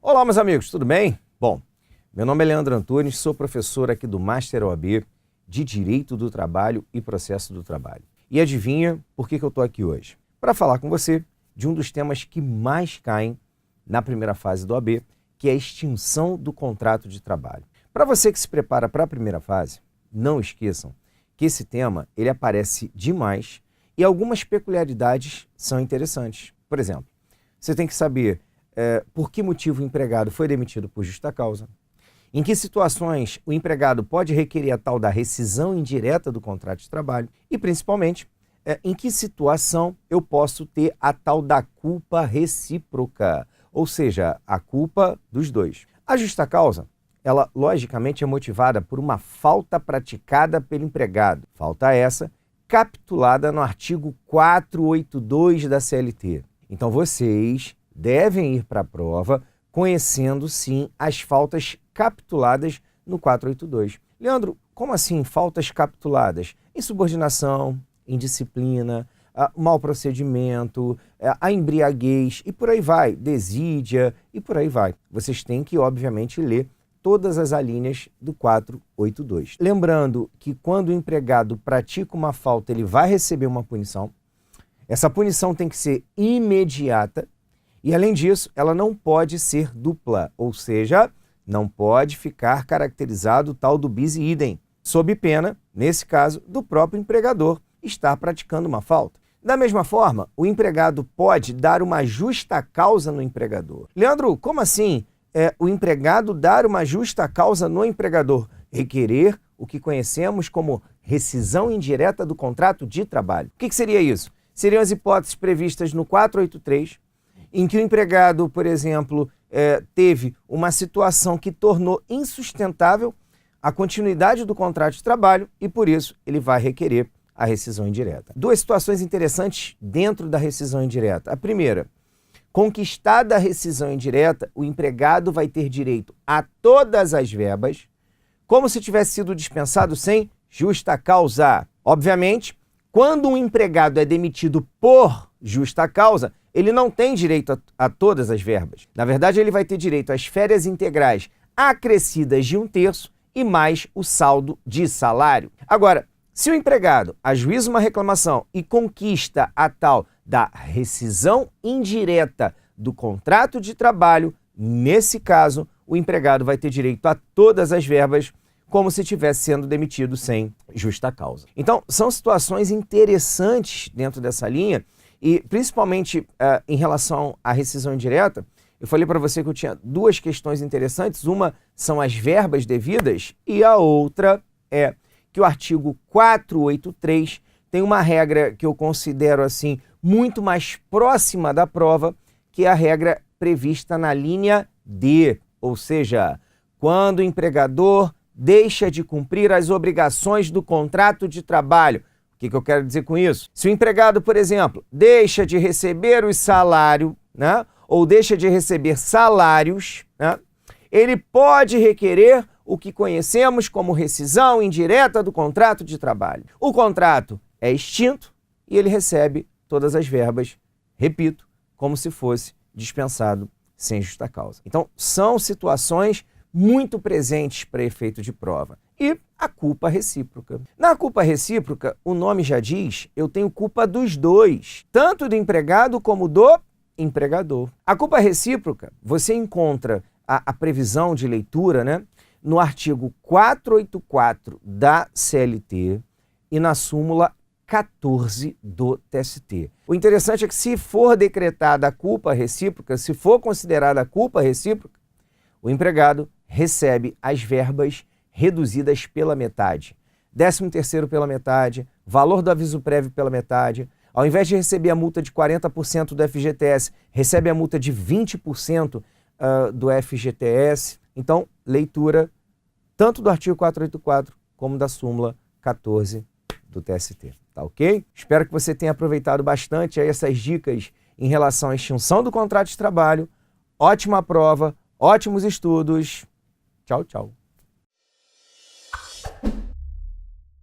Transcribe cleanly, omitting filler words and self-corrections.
Olá, meus amigos, tudo bem? Bom, meu nome é Leandro Antunes, sou professor aqui do Master OAB de Direito do Trabalho e Processo do Trabalho. E adivinha por que eu estou aqui hoje? Para falar com você de um dos temas que mais caem na primeira fase do OAB, que é a extinção do contrato de trabalho. Para você que se prepara para a primeira fase, não esqueçam que esse tema ele aparece demais e algumas peculiaridades são interessantes. Por exemplo, você tem que saber por que motivo o empregado foi demitido por justa causa, em que situações o empregado pode requerer a tal da rescisão indireta do contrato de trabalho e, principalmente, em que situação eu posso ter a tal da culpa recíproca, ou seja, a culpa dos dois. A justa causa, ela logicamente é motivada por uma falta praticada pelo empregado. Falta essa capitulada no artigo 482 da CLT. Então vocês devem ir para a prova conhecendo, sim, as faltas capituladas no 482. Leandro, como assim faltas capituladas? Insubordinação, indisciplina, mau procedimento, a embriaguez e por aí vai, desídia e por aí vai. Vocês têm que, obviamente, ler todas as alíneas do 482. Lembrando que quando o empregado pratica uma falta, ele vai receber uma punição. Essa punição tem que ser imediata e, além disso, ela não pode ser dupla, ou seja, não pode ficar caracterizado o tal do bis idem, sob pena, nesse caso, do próprio empregador estar praticando uma falta. Da mesma forma, o empregado pode dar uma justa causa no empregador. Leandro, como assim o empregado dar uma justa causa no empregador? Requerer o que conhecemos como rescisão indireta do contrato de trabalho. O que seria isso? Seriam as hipóteses previstas no 483, em que o empregado, por exemplo, teve uma situação que tornou insustentável a continuidade do contrato de trabalho e, por isso, ele vai requerer a rescisão indireta. Duas situações interessantes dentro da rescisão indireta. A primeira, conquistada a rescisão indireta, o empregado vai ter direito a todas as verbas, como se tivesse sido dispensado sem justa causa. Obviamente, quando um empregado é demitido por justa causa, ele não tem direito a todas as verbas. Na verdade, ele vai ter direito às férias integrais acrescidas de 1/3 e mais o saldo de salário. Agora, se o empregado ajuiza uma reclamação e conquista a tal da rescisão indireta do contrato de trabalho, nesse caso, o empregado vai ter direito a todas as verbas como se estivesse sendo demitido sem justa causa. Então, são situações interessantes dentro dessa linha e, principalmente em relação à rescisão indireta, eu falei para você que eu tinha duas questões interessantes. Uma são as verbas devidas e a outra é que o artigo 483 tem uma regra que eu considero assim muito mais próxima da prova, que é a regra prevista na linha D, ou seja, quando o empregador deixa de cumprir as obrigações do contrato de trabalho. O que eu quero dizer com isso? Se o empregado, por exemplo, deixa de receber o salário, né, ou deixa de receber salários, né, ele pode requerer o que conhecemos como rescisão indireta do contrato de trabalho. O contrato é extinto e ele recebe todas as verbas, repito, como se fosse dispensado sem justa causa. Então, são situações muito presentes para efeito de prova. E a culpa recíproca. Na culpa recíproca, o nome já diz, eu tenho culpa dos dois, tanto do empregado como do empregador. A culpa recíproca, você encontra a previsão de leitura, né, no artigo 484 da CLT e na súmula 14 do TST. O interessante é que se for decretada a culpa recíproca, se for considerada a culpa recíproca, o empregado recebe as verbas reduzidas pela metade. 13º pela metade, valor do aviso prévio pela metade. Ao invés de receber a multa de 40% do FGTS, recebe a multa de 20% do FGTS. Então, leitura tanto do artigo 484 como da súmula 14 do TST. Tá ok? Espero que você tenha aproveitado bastante aí essas dicas em relação à extinção do contrato de trabalho. Ótima prova, ótimos estudos. Tchau, tchau.